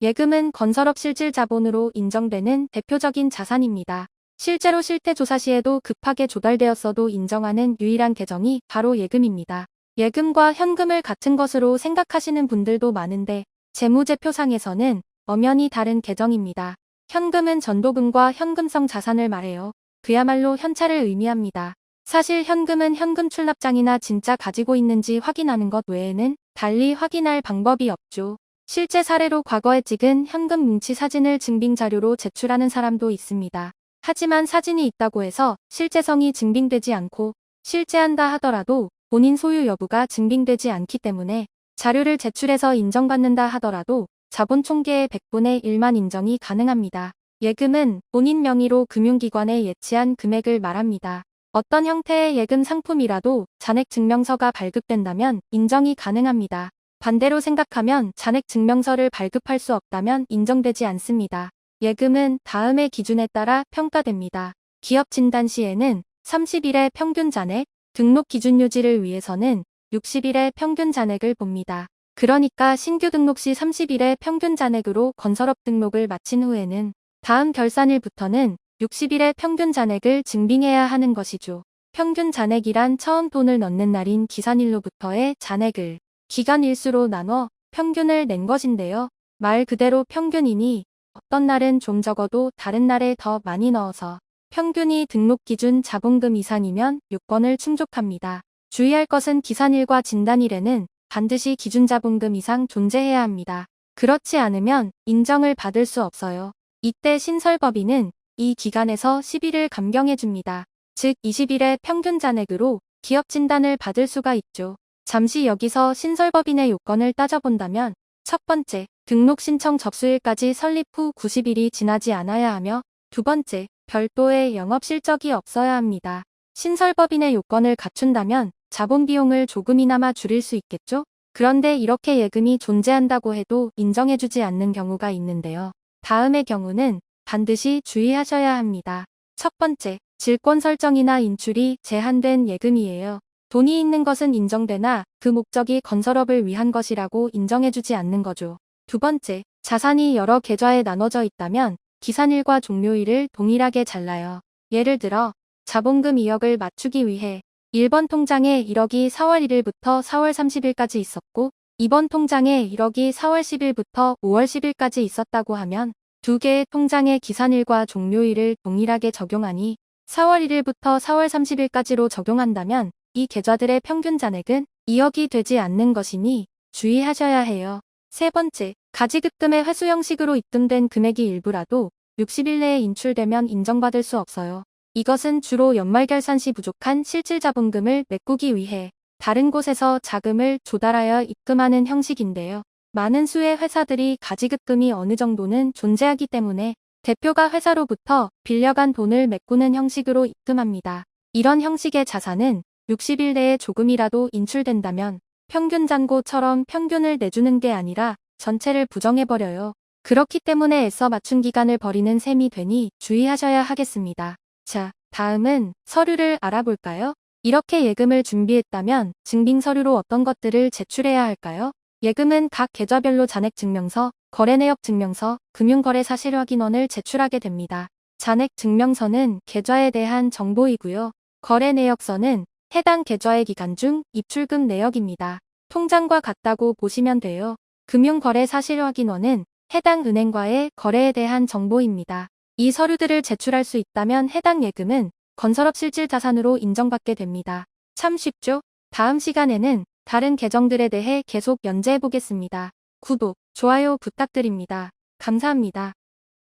예금은 건설업 실질 자본으로 인정되는 대표적인 자산입니다. 실제로 실태 조사 시에도 급하게 조달되었어도 인정하는 유일한 계정이 바로 예금입니다. 예금과 현금을 같은 것으로 생각하시는 분들도 많은데 재무제표상에서는 엄연히 다른 계정입니다. 현금은 전도금과 현금성 자산을 말해요. 그야말로 현찰을 의미합니다. 사실 현금은 현금 출납장이나 진짜 가지고 있는지 확인하는 것 외에는 달리 확인할 방법이 없죠. 실제 사례로 과거에 찍은 현금 뭉치 사진을 증빙 자료로 제출하는 사람도 있습니다. 하지만 사진이 있다고 해서 실제성이 증빙되지 않고 실제한다 하더라도 본인 소유 여부가 증빙되지 않기 때문에 자료를 제출해서 인정받는다 하더라도 자본 총계의 100분의 1만 인정이 가능합니다. 예금은 본인 명의로 금융기관에 예치한 금액을 말합니다. 어떤 형태의 예금 상품이라도 잔액증명서가 발급된다면 인정이 가능합니다. 반대로 생각하면 잔액증명서를 발급할 수 없다면 인정되지 않습니다. 예금은 다음의 기준에 따라 평가됩니다. 기업 진단 시에는 30일의 평균 잔액, 등록 기준 유지를 위해서는 60일의 평균 잔액을 봅니다. 그러니까 신규 등록 시 30일의 평균 잔액으로 건설업 등록을 마친 후에는 다음 결산일부터는 60일의 평균 잔액을 증빙해야 하는 것이죠. 평균 잔액이란 처음 돈을 넣는 날인 기산일로부터의 잔액을 기간 일수로 나눠 평균을 낸 것인데요. 말 그대로 평균이니 어떤 날은 좀 적어도 다른 날에 더 많이 넣어서 평균이 등록 기준 자본금 이상이면 요건을 충족합니다. 주의할 것은 기산일과 진단일에는 반드시 기준 자본금 이상 존재해야 합니다. 그렇지 않으면 인정을 받을 수 없어요. 이때 신설법인은 이 기간에서 10일을 감경해줍니다. 즉 20일의 평균 잔액으로 기업 진단을 받을 수가 있죠. 잠시 여기서 신설법인의 요건을 따져본다면 첫 번째, 등록 신청 접수일까지 설립 후 90일이 지나지 않아야 하며 두 번째, 별도의 영업 실적이 없어야 합니다. 신설법인의 요건을 갖춘다면 자본 비용을 조금이나마 줄일 수 있겠죠? 그런데 이렇게 예금이 존재한다고 해도 인정해주지 않는 경우가 있는데요. 다음의 경우는 반드시 주의하셔야 합니다. 첫 번째, 질권 설정이나 인출이 제한된 예금이에요. 돈이 있는 것은 인정되나 그 목적이 건설업을 위한 것이라고 인정해주지 않는 거죠. 두 번째, 자산이 여러 계좌에 나눠져 있다면 기산일과 종료일을 동일하게 잘라요. 예를 들어 자본금 2억을 맞추기 위해 1번 통장에 1억이 4월 1일부터 4월 30일까지 있었고 2번 통장에 1억이 4월 10일부터 5월 10일까지 있었다고 하면 두 개의 통장의 기산일과 종료일을 동일하게 적용하니 4월 1일부터 4월 30일까지로 적용한다면 이 계좌들의 평균 잔액은 2억이 되지 않는 것이니 주의하셔야 해요. 세 번째, 가지급금의 회수 형식으로 입금된 금액이 일부라도 60일 내에 인출되면 인정받을 수 없어요. 이것은 주로 연말결산 시 부족한 실질자본금을 메꾸기 위해 다른 곳에서 자금을 조달하여 입금하는 형식인데요. 많은 수의 회사들이 가지급금이 어느 정도는 존재하기 때문에 대표가 회사로부터 빌려간 돈을 메꾸는 형식으로 입금합니다. 이런 형식의 자산은 60일 내에 조금이라도 인출된다면 평균 잔고처럼 평균을 내주는 게 아니라 전체를 부정해버려요. 그렇기 때문에 애써 맞춘 기간을 버리는 셈이 되니 주의하셔야 하겠습니다. 자, 다음은 서류를 알아볼까요? 이렇게 예금을 준비했다면 증빙 서류로 어떤 것들을 제출해야 할까요? 예금은 각 계좌별로 잔액증명서, 거래내역 증명서, 금융거래 사실 확인원을 제출하게 됩니다. 잔액증명서는 계좌에 대한 정보이고요. 거래내역서는 해당 계좌의 기간 중 입출금 내역입니다. 통장과 같다고 보시면 돼요. 금융거래 사실 확인원은 해당 은행과의 거래에 대한 정보입니다. 이 서류들을 제출할 수 있다면 해당 예금은 건설업 실질 자산으로 인정받게 됩니다. 참 쉽죠? 다음 시간에는 다른 계정들에 대해 계속 연재해 보겠습니다. 구독, 좋아요 부탁드립니다. 감사합니다.